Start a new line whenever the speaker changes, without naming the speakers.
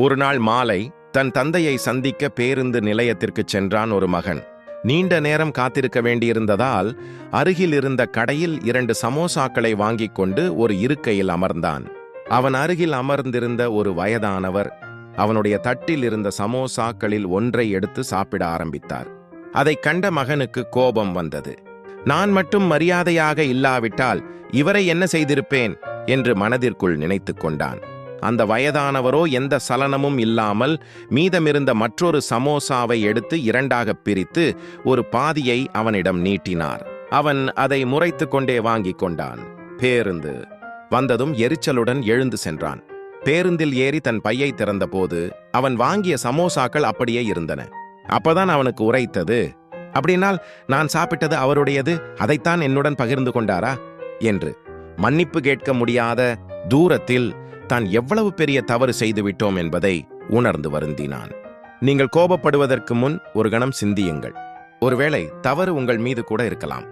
ஒரு நாள் மாலை தன் தந்தையை சந்திக்க பேருந்து நிலையத்திற்குச் சென்றான் ஒரு மகன். நீண்ட நேரம் காத்திருக்க வேண்டியிருந்ததால் அருகில் இருந்த கடையில் 2 சமோசாக்களை வாங்கிக் கொண்டு ஒரு இருக்கையில் அமர்ந்தான். அவன் அருகில் அமர்ந்திருந்த ஒரு வயதானவர் அவனுடைய தட்டில் இருந்த சமோசாக்களில் ஒன்றை எடுத்து சாப்பிட ஆரம்பித்தார். அதைக் கண்ட மகனுக்கு கோபம் வந்தது. நான் மட்டும் மரியாதையாக இல்லாவிட்டால் இவரை என்ன செய்திருப்பேன் என்று மனதிற்குள் நினைத்துக் கொண்டான். அந்த வயதானவரோ எந்த சலனமும் இல்லாமல் மீதமிருந்த மற்றொரு சமோசாவை எடுத்து 2ஆகப் பிரித்து ஒரு பாதியை அவனிடம் நீட்டினார். அவன் அதை முறைத்து கொண்டே வாங்கிக் கொண்டான். பேருந்து வந்ததும் எரிச்சலுடன் எழுந்து சென்றான். பேருந்தில் ஏறி தன் பையை திறந்தபோது அவன் வாங்கிய சமோசாக்கள் அப்படியே இருந்தன. அப்பதான் அவனுக்கு உரைத்தது, அப்படின்னால் நான் சாப்பிட்டது அவருடையது, அதைத்தான் என்னுடன் பகிர்ந்து கொண்டாரா என்று. மன்னிப்பு கேட்க முடியாத தூரத்தில் தான் எவ்வளவு பெரிய தவறு செய்துவிட்டோம் என்பதை உணர்ந்து வருந்தினான். நீங்கள் கோபப்படுவதற்கு முன் ஒரு கணம் சிந்தியுங்கள். ஒருவேளை தவறு உங்கள் மீது கூட இருக்கலாம்.